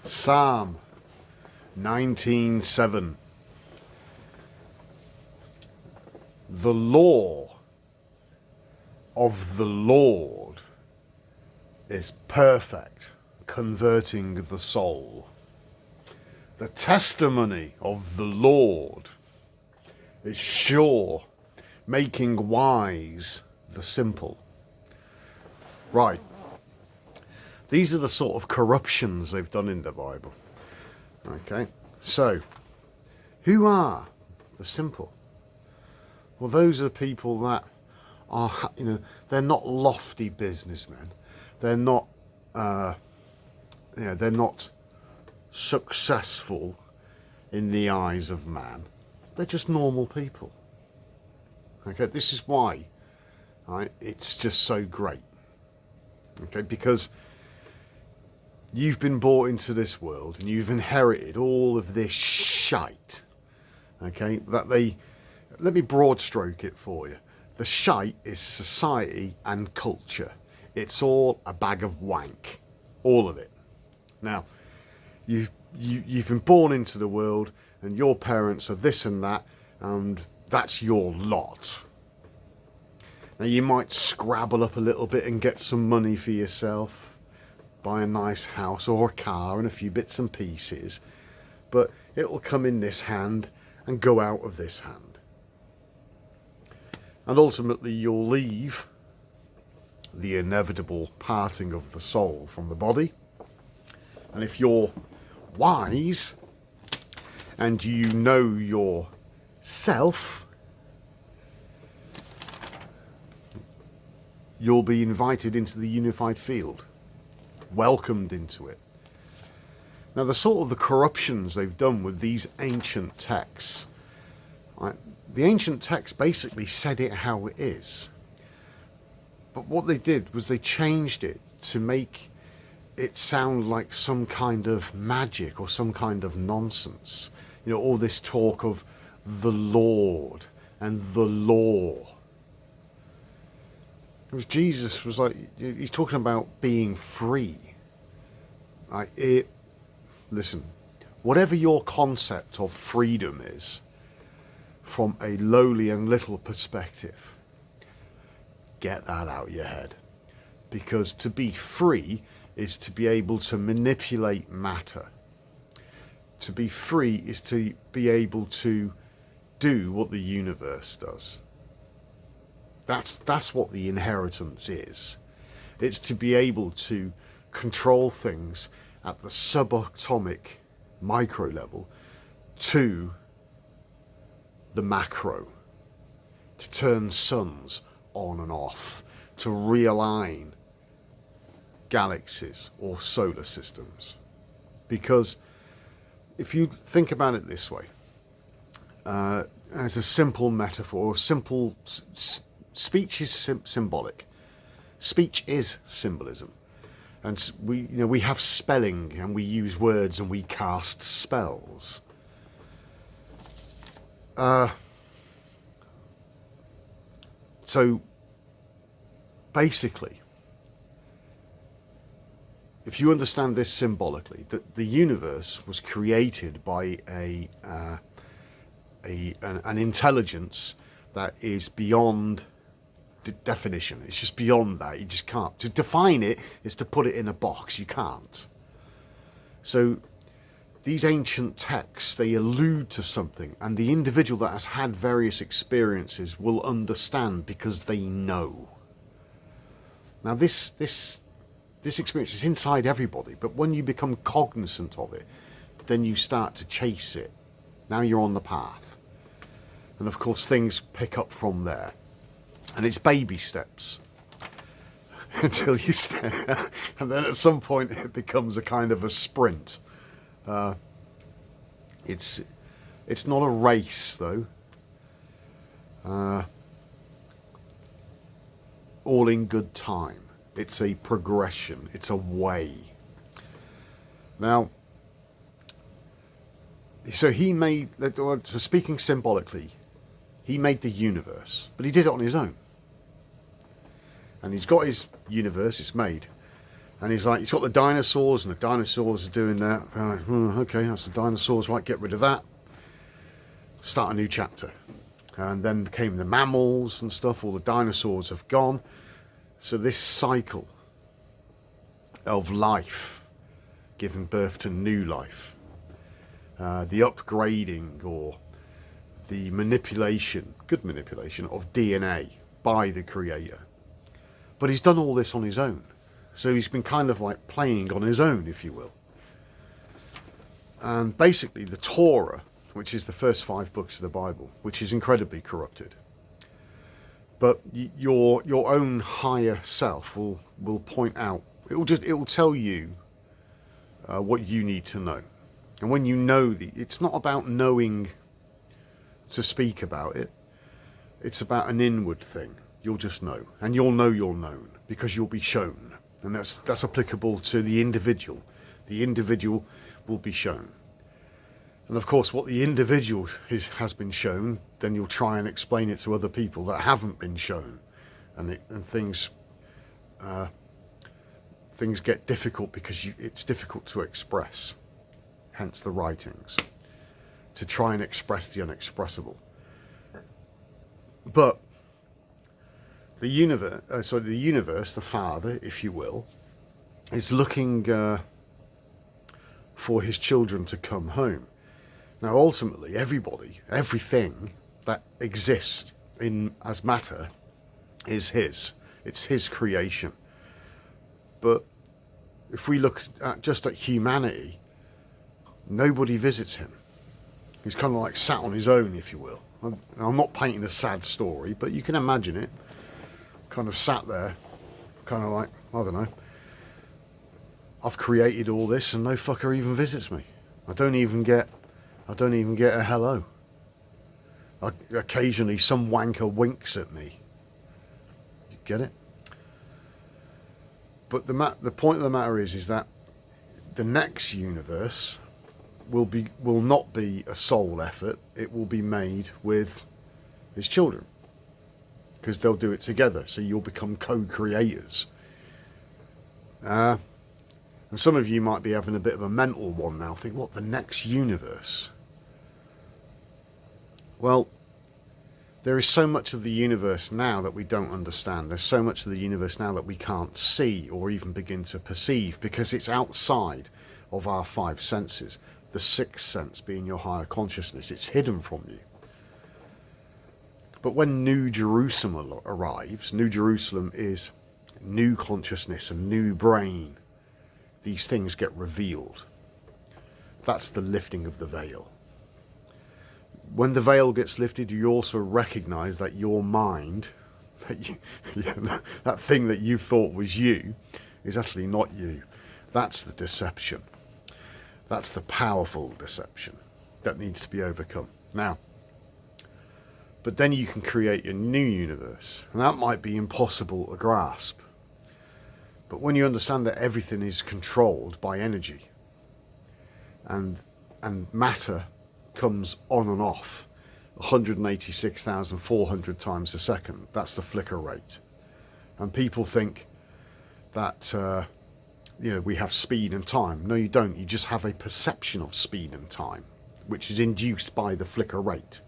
Psalm 19:7. The law of the Lord is perfect, converting the soul. The testimony of the Lord is sure, making wise the simple. Right. These are the sort of corruptions they've done in the Bible. Okay. So, who are the simple? Well, those are people that are, they're not lofty businessmen. They're not, they're not successful in the eyes of man. They're just normal people. Okay, this is why, right, it's just so great. Okay, because you've been brought into this world and you've inherited all of this shite. Okay, that let me broad stroke it for you. The shite is society and culture. It's all a bag of wank, all of it. Now, you've been born into the world, and your parents are this and that, and that's your lot. Now, you might scrabble up a little bit and get some money for yourself, buy a nice house or a car and a few bits and pieces, but it'll come in this hand and go out of this hand. And ultimately you'll leave the inevitable parting of the soul from the body. And if you're wise and you know yourself, you'll be invited into the unified field, welcomed into it. Now, the corruptions they've done with these ancient texts, right? The ancient texts basically said it how it is. But what they did was they changed it to make it sound like some kind of magic or some kind of nonsense. All this talk of the Lord and the law. It was Jesus was like, he's talking about being free. Listen, whatever your concept of freedom is, from a lowly and little perspective, get that out of your head. Because to be free is to be able to manipulate matter. To be free is to be able to do what the universe does. That's what the inheritance is. It's to be able to control things at the subatomic micro level to the macro, to turn suns on and off, to realign galaxies or solar systems. Because if you think about it this way, as a simple metaphor, speech is symbolic. Speech is symbolism. And we have spelling, and we use words, and we cast spells. So basically, if you understand this symbolically, that the universe was created by an intelligence that is beyond definition. It's just beyond that. You just can't. To define it is to put it in a box. You can't. So these ancient texts, they allude to something, and the individual that has had various experiences will understand because they know. Now this experience is inside everybody, but when you become cognizant of it, then you start to chase it. Now you're on the path. And of course things pick up from there. And it's baby steps until you step, and then at some point it becomes a kind of a sprint. It's not a race though. All in good time. It's a progression. It's a way. Now, so so speaking symbolically, he made the universe, but he did it on his own. And he's got his universe, it's made. And he's like, he's got the dinosaurs, and the dinosaurs are doing that. They're like, okay, that's the dinosaurs, right, get rid of that. Start a new chapter. And then came the mammals and stuff, all the dinosaurs have gone. So this cycle of life giving birth to new life, the upgrading or the manipulation, good manipulation of DNA by the creator. But he's done all this on his own. So he's been kind of like playing on his own, if you will. And basically the Torah, which is the first 5 books of the Bible, which is incredibly corrupted. But your own higher self will point out, it will tell you what you need to know. And when you know, it's not about knowing to speak about it. It's about an inward thing. You'll just know, and you'll know you're known because you'll be shown. And that's applicable to the individual. The individual will be shown. And of course, what the individual has been shown, then you'll try and explain it to other people that haven't been shown. And things get difficult because it's difficult to express. Hence the writings. To try and express the unexpressible. But the universe, the Father, if you will, is looking for his children to come home. Now, ultimately, everything that exists as matter is his. It's his creation. But if we look just at humanity, nobody visits him. He's kind of like sat on his own, if you will. I'm not painting a sad story, but you can imagine it. Kind of sat there, kind of like, I don't know, I've created all this and no fucker even visits me. I don't even get a hello. Occasionally some wanker winks at me. You get it? But the point of the matter is that the next universe will not be a sole effort. It will be made with his children. Because they'll do it together, so you'll become co-creators. And some of you might be having a bit of a mental one now. Think, what, the next universe? Well, there is so much of the universe now that we don't understand. There's so much of the universe now that we can't see or even begin to perceive because it's outside of our 5 senses. The 6th sense being your higher consciousness. It's hidden from you. But when New Jerusalem arrives, New Jerusalem is new consciousness, a new brain. These things get revealed. That's the lifting of the veil. When the veil gets lifted, you also recognize that your mind, that thing that you thought was you, is actually not you. That's the deception. That's the powerful deception that needs to be overcome. Now, but then you can create your new universe, and that might be impossible to grasp. But when you understand that everything is controlled by energy, and matter comes on and off 186,400 times a second, that's the flicker rate. And people think that we have speed and time. No, you don't. You just have a perception of speed and time, which is induced by the flicker rate.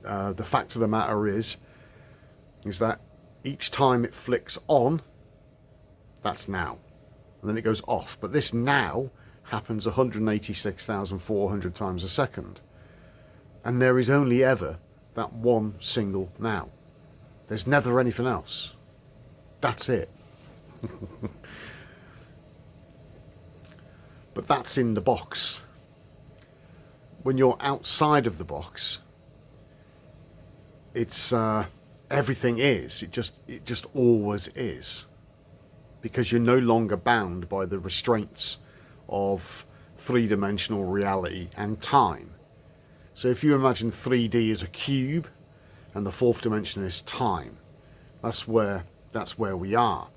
The fact of the matter is that each time it flicks on, that's now, and then it goes off. But this now happens 186,400 times a second, and there is only ever that one single now. There's never anything else. That's it. But that's in the box. When you're outside of the box, it's everything is. It just always is, because you're no longer bound by the restraints of 3-dimensional reality and time. So if you imagine 3D as a cube, and the 4th dimension is time, that's where we are.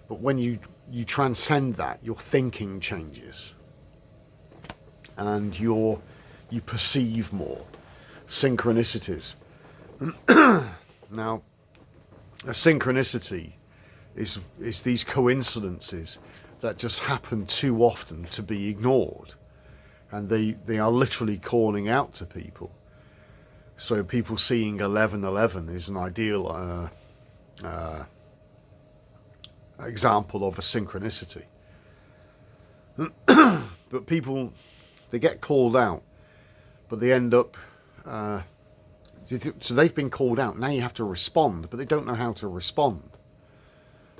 But when you transcend that, your thinking changes, and you perceive more synchronicities. Now, a synchronicity is these coincidences that just happen too often to be ignored, and they are literally calling out to people. So people seeing 1111 is an ideal example of a synchronicity. But people, they get called out, but they end up so they've been called out. Now you have to respond, but they don't know how to respond.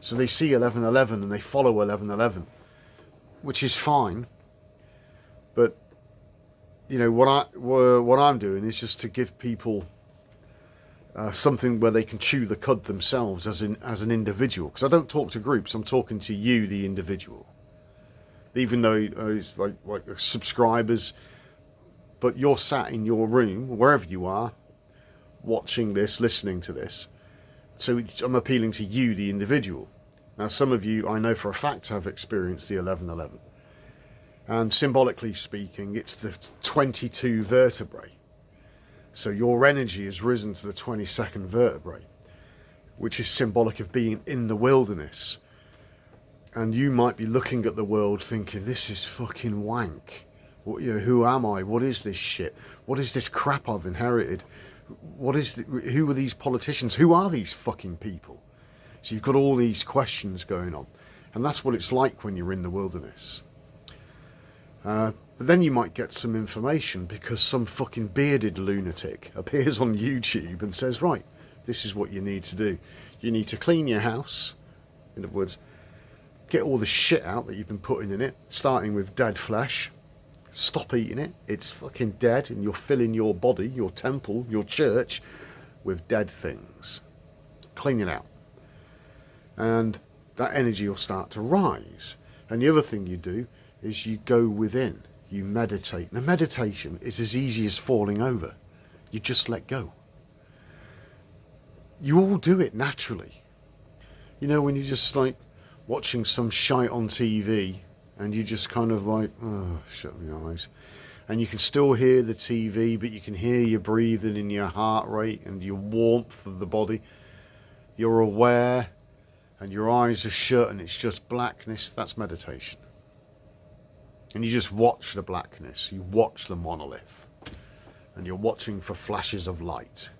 So they see 1111 and they follow 1111, which is fine. But you know what I'm doing is just to give people something where they can chew the cud themselves as an individual. Because I don't talk to groups. I'm talking to you, the individual. Even though it's like subscribers, but you're sat in your room, wherever you are, watching this, listening to this. So I'm appealing to you, the individual. Now, some of you, I know for a fact, have experienced the 1111. And symbolically speaking, it's the 22 vertebrae. So your energy has risen to the 22nd vertebrae, which is symbolic of being in the wilderness. And you might be looking at the world thinking, this is fucking wank. What, you know, who am I? What is this shit? What is this crap I've inherited? Who are these politicians? Who are these fucking people? So you've got all these questions going on. And that's what it's like when you're in the wilderness. But then you might get some information because some fucking bearded lunatic appears on YouTube and says, right, this is what you need to do. You need to clean your house. In other words, get all the shit out that you've been putting in it, starting with dead flesh. Stop eating it. It's fucking dead, and you're filling your body, your temple, your church with dead things. Clean it out. And that energy will start to rise. And the other thing you do is you go within. You meditate. Now, meditation is as easy as falling over. You just let go. You all do it naturally. You know, when you just like watching some shite on TV and you just kind of like, oh, shut my eyes. And you can still hear the TV, but you can hear your breathing and your heart rate and your warmth of the body. You're aware and your eyes are shut and it's just blackness. That's meditation. And you just watch the blackness. You watch the monolith. And you're watching for flashes of light,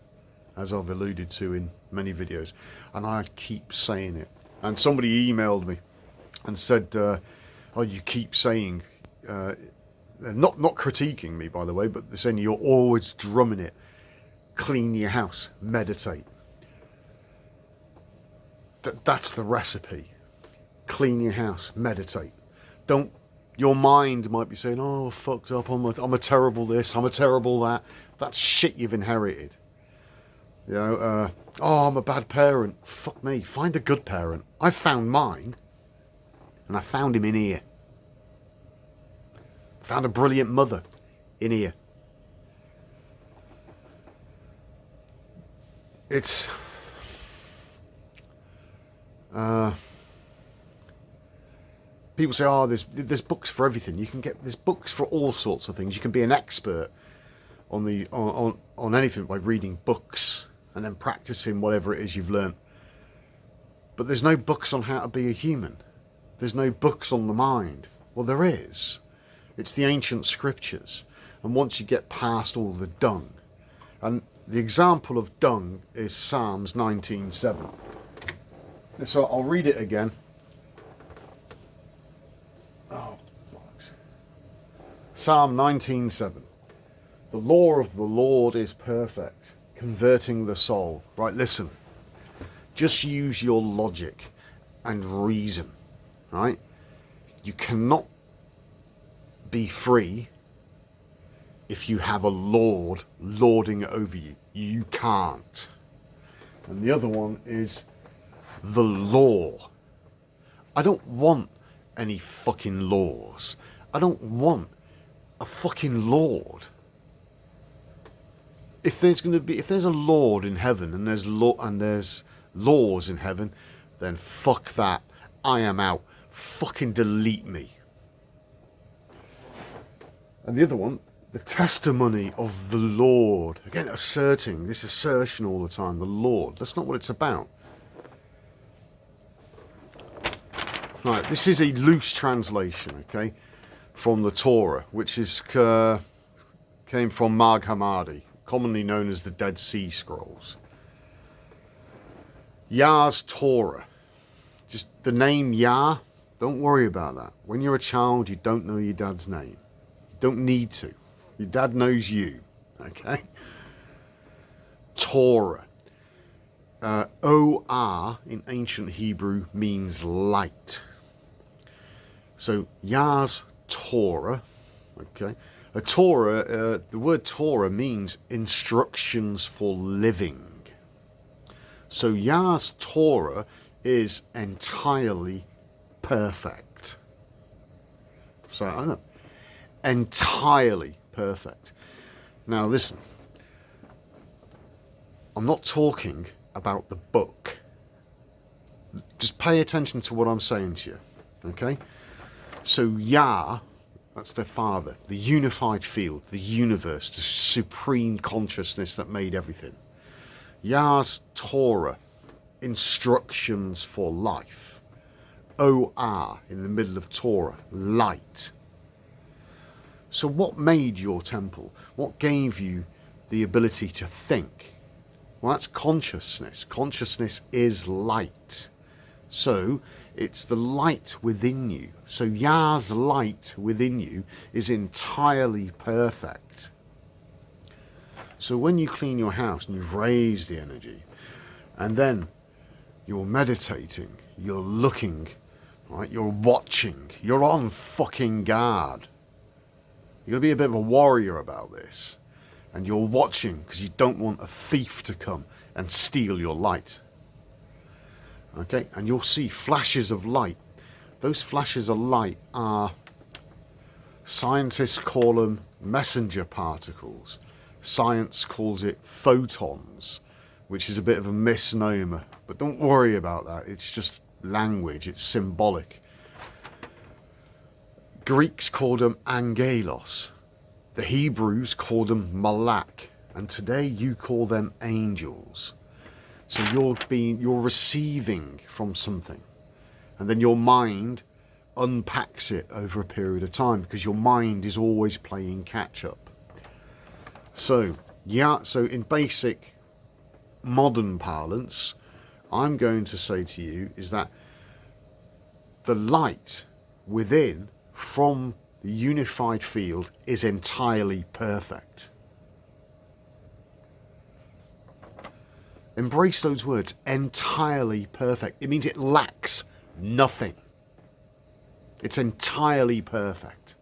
as I've alluded to in many videos. And I keep saying it. And somebody emailed me and said, oh, you keep saying, not critiquing me, by the way, but they're saying you're always drumming it. Clean your house, meditate. That's the recipe. Clean your house, meditate. Don't. Your mind might be saying, oh, fucked up, I'm a terrible this, I'm a terrible that. That's shit you've inherited. You know, oh, I'm a bad parent. Fuck me, find a good parent. I found mine, and I found him in here. Found a brilliant mother in here. It's... people say, oh, there's books for everything. There's books for all sorts of things. You can be an expert on anything by reading books and then practicing whatever it is you've learned. But there's no books on how to be a human. There's no books on the mind. Well, there is. It's the ancient scriptures. And once you get past all the dung, and the example of dung is Psalms 19:7. So I'll read it again. Oh, bollocks. Psalm 19:7. The law of the Lord is perfect, converting the soul. Right, listen. Just use your logic and reason, right? You cannot be free if you have a lord lording over you. You can't. And the other one is the law. I don't want any fucking laws. I don't want a fucking lord. If there's a lord in heaven and there's laws in heaven, then fuck that. I am out. Fucking delete me. And the other one, the testimony of the Lord. Again, asserting, this assertion all the time, the Lord. That's not what it's about. Right, this is a loose translation, okay, from the Torah, which is came from Mag Hammadi, commonly known as the Dead Sea Scrolls. Yah's Torah. Just the name Yah, don't worry about that. When you're a child, you don't know your dad's name. You don't need to. Your dad knows you, okay? Torah. O-R in ancient Hebrew means light. So Yah's Torah, okay? A Torah, the word Torah means instructions for living. So Yah's Torah is entirely perfect. So I know, entirely perfect. Now listen, I'm not talking about the book. Just pay attention to what I'm saying to you, okay? So Yah, that's their father, the unified field, the universe, the supreme consciousness that made everything. Yah's Torah, instructions for life. O-R in the middle of Torah, light. So what made your temple? What gave you the ability to think? Well, that's consciousness. Consciousness is light. So it's the light within you. So Yah's light within you is entirely perfect. So when you clean your house and you've raised the energy, and then you're meditating, you're looking, right? You're watching, you're on fucking guard. You're gonna be a bit of a warrior about this. And you're watching because you don't want a thief to come and steal your light. Okay, and you'll see flashes of light. Those flashes of light are, scientists call them messenger particles. Science calls it photons, which is a bit of a misnomer, but don't worry about that. It's just language, it's symbolic. Greeks called them angelos. The Hebrews called them malak, and today you call them angels. So you're receiving from something, and then your mind unpacks it over a period of time because your mind is always playing catch up. So yeah, so in basic modern parlance, I'm going to say to you is that the light within from the unified field is entirely perfect. Embrace those words, entirely perfect. It means it lacks nothing. It's entirely perfect.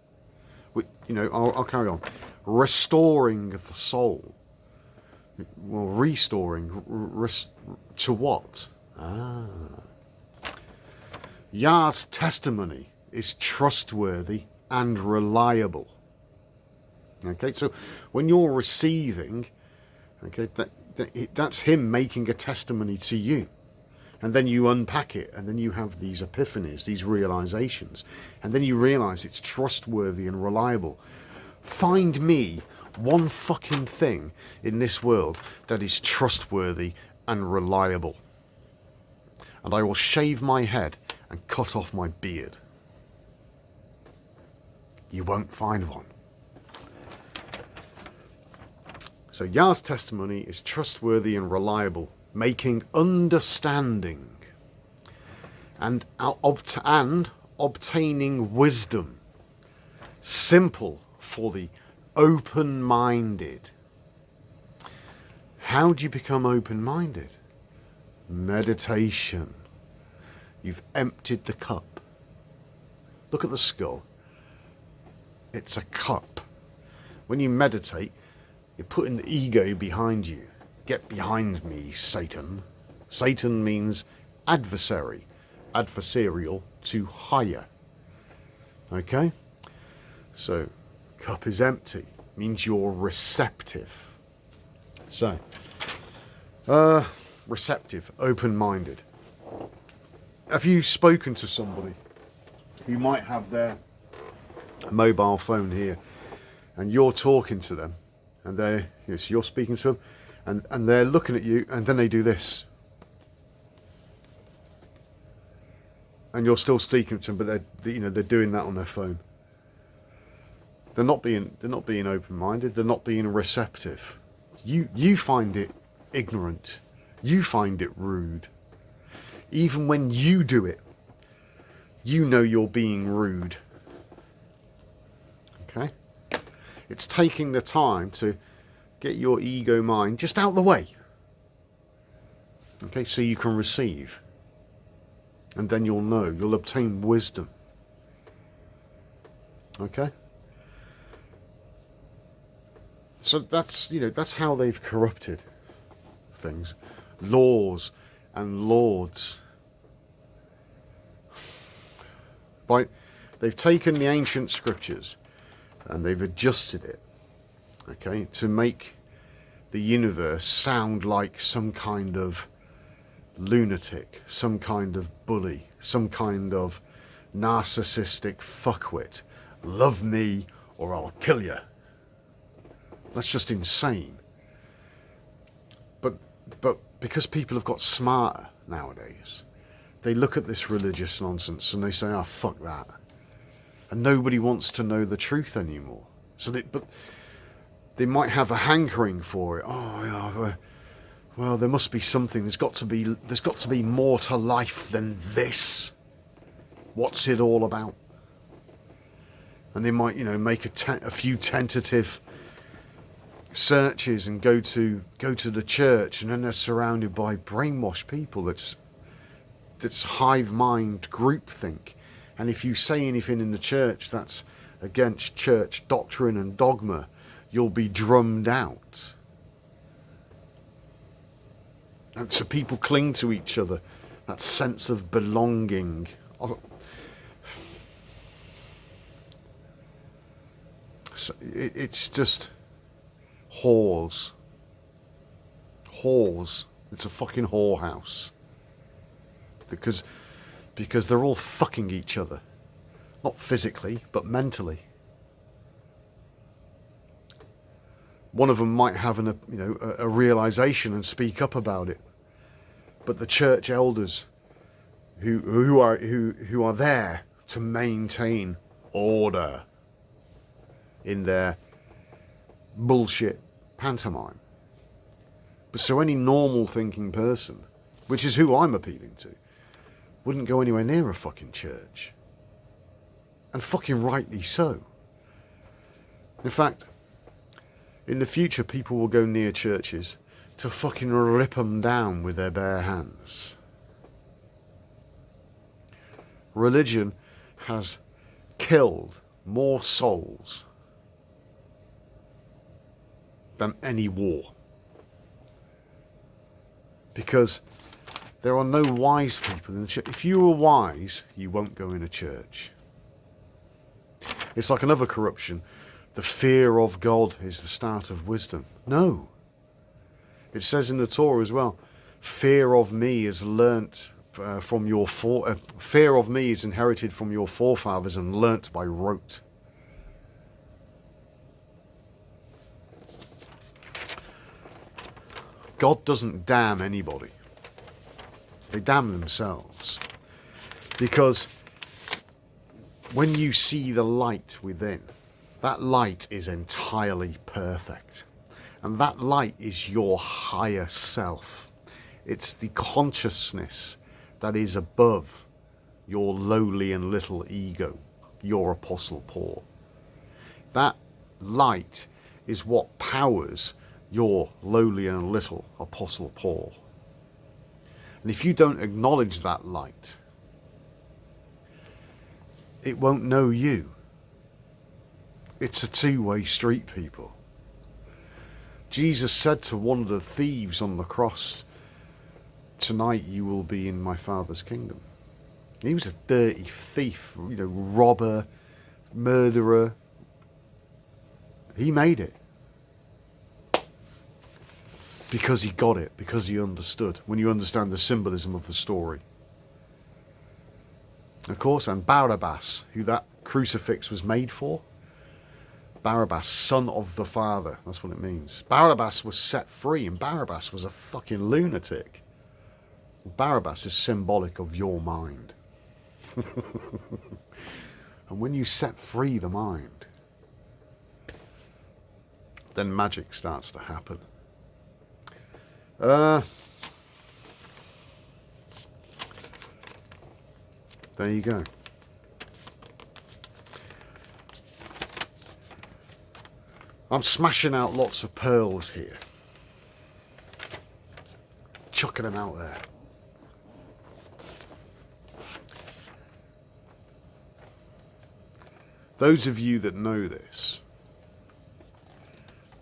You know, I'll carry on. Restoring the soul. Well, restoring. To what? Yah's testimony is trustworthy and reliable. Okay, so when you're receiving, okay, that's him making a testimony to you. And then you unpack it, and then you have these epiphanies, these realizations, and then you realize it's trustworthy and reliable. Find me one fucking thing in this world that is trustworthy and reliable, and I will shave my head and cut off my beard. You won't find one. So Yah's testimony is trustworthy and reliable, making understanding and obtaining wisdom simple for the open-minded. How do you become open-minded? Meditation. You've emptied the cup. Look at the skull. It's a cup. When you meditate, you're putting the ego behind you. Get behind me, Satan. Satan means adversary. Adversarial, to higher. Okay? So, cup is empty. Means you're receptive. So, receptive, open-minded. Have you spoken to somebody who might have their mobile phone here, and you're talking to them, and you're speaking to them, and they're looking at you, and then they do this, and you're still speaking to them, but they're doing that on their phone. They're not being open-minded. They're not being receptive. You find it ignorant. You find it rude. Even when you do it, you know you're being rude. Okay? It's taking the time to get your ego mind just out the way. Okay, so you can receive. And then you'll know. You'll obtain wisdom. Okay? So that's how they've corrupted things. Laws and lords. They've taken the ancient scriptures and they've adjusted it, okay, to make the universe sound like some kind of lunatic, some kind of bully, some kind of narcissistic fuckwit. Love me or I'll kill you. That's just insane. But because people have got smarter nowadays, they look at this religious nonsense and they say, "Oh, fuck that," and nobody wants to know the truth anymore. But they might have a hankering for it. Oh, yeah, well, there must be something. There's got to be more to life than this. What's it all about? And they might, make a few tentative searches and go to the church, and then they're surrounded by brainwashed people that's hive mind groupthink. And if you say anything in the church that's against church doctrine and dogma, you'll be drummed out. And so people cling to each other, that sense of belonging. So it's just whores. It's a fucking whorehouse. Because they're all fucking each other. Not physically, but mentally. One of them might have a realization and speak up about it. But the church elders who are there to maintain order in their bullshit pantomime. But so any normal thinking person, which is who I'm appealing to, wouldn't go anywhere near a fucking church. And fucking rightly so. In fact, in the future people will go near churches to fucking rip them down with their bare hands. Religion has killed more souls than any war. Because there are no wise people in the church. If you were wise, you won't go in a church. It's like another corruption. The fear of God is the start of wisdom. No. It says in the Torah as well, fear of me is learnt from your fear of me is inherited from your forefathers and learnt by rote. God doesn't damn anybody. They damn themselves. Because when you see the light within, that light is entirely perfect. And that light is your higher self. It's the consciousness that is above your lowly and little ego, your Apostle Paul. That light is what powers your lowly and little Apostle Paul. And if you don't acknowledge that light, it won't know you. It's a two-way street, people. Jesus said to one of the thieves on the cross, "Tonight you will be in my Father's kingdom." He was a dirty thief, robber, murderer. He made it. Because he got it, because he understood. When you understand the symbolism of the story. Of course, and Barabbas, who that crucifix was made for. Barabbas, son of the Father. That's what it means. Barabbas was set free, and Barabbas was a fucking lunatic. Barabbas is symbolic of your mind. And when you set free the mind, then magic starts to happen. There you go. I'm smashing out lots of pearls here. Chucking them out there. Those of you that know this,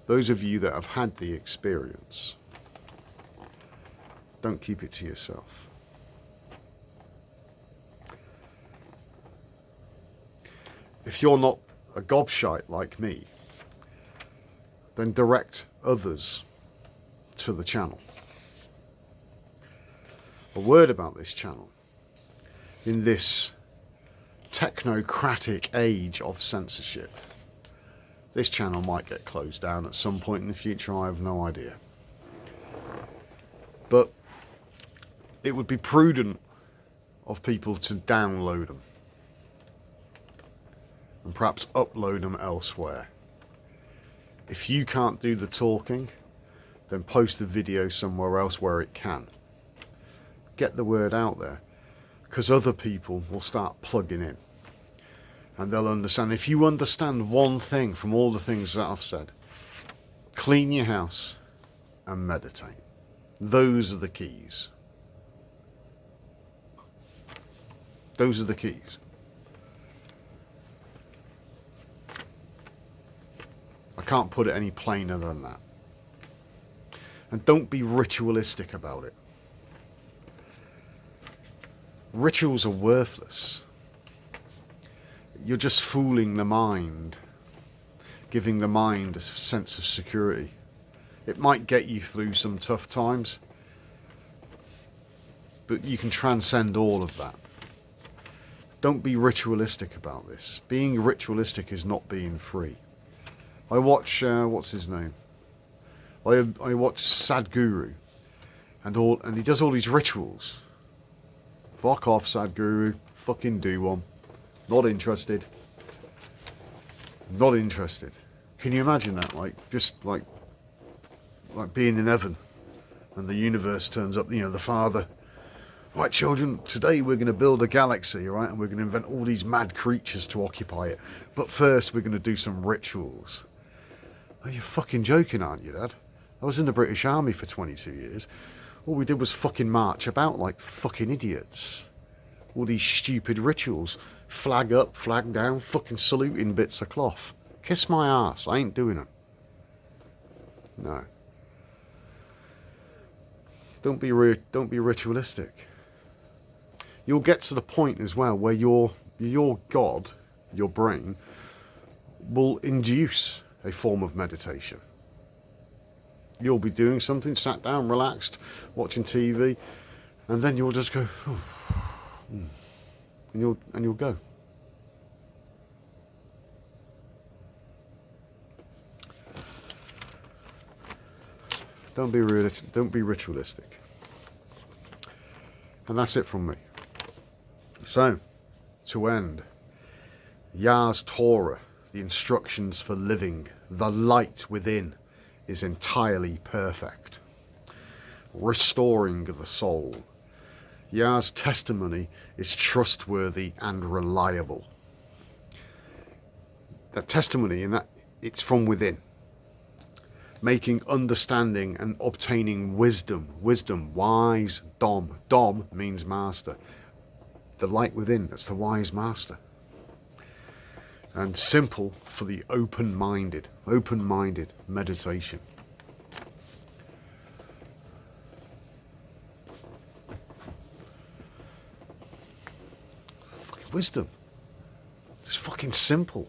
those of you that have had the experience, don't keep it to yourself. If you're not a gobshite like me, then direct others to the channel. A word about this channel. In this technocratic age of censorship, this channel might get closed down at some point in the future, I have no idea. But it would be prudent of people to download them and perhaps upload them elsewhere. If you can't do the talking, then post the video somewhere else where it can. Get the word out there, because other people will start plugging in and they'll understand. If you understand one thing from all the things that I've said, clean your house and meditate. Those are the keys. Those are the keys. I can't put it any plainer than that. And don't be ritualistic about it. Rituals are worthless. You're just fooling the mind, giving the mind a sense of security. It might get you through some tough times, but you can transcend all of that. Don't be ritualistic about this. Being ritualistic is not being free. I watch, what's his name? I watch Sadhguru, and he does all these rituals. Fuck off, Sadhguru. Fucking do one. Not interested. Not interested. Can you imagine that? Like, just like being in heaven, and the universe turns up. You know, the Father. Right, children. Today we're going to build a galaxy, right? And we're going to invent all these mad creatures to occupy it. But first, we're going to do some rituals. Oh, you're fucking joking, aren't you, Dad? I was in the British Army for 22 years. All we did was fucking march about like fucking idiots. All these stupid rituals. Flag up, flag down, fucking saluting bits of cloth. Kiss my ass. I ain't doing them. No. Don't be ritualistic. You'll get to the point as well where your God, your brain, will induce a form of meditation. You'll be doing something, sat down, relaxed, watching TV, and then you'll just go, oh, and you'll go. Don't be ritualistic. And that's it from me. So, to end, Yah's Torah, the instructions for living, the light within, is entirely perfect, restoring the soul. Yah's testimony is trustworthy and reliable. That testimony, in that it's from within, making understanding and obtaining wisdom, wise, dom means master, the light within, that's the wise master. And simple for the open-minded meditation. Fucking wisdom. It's fucking simple.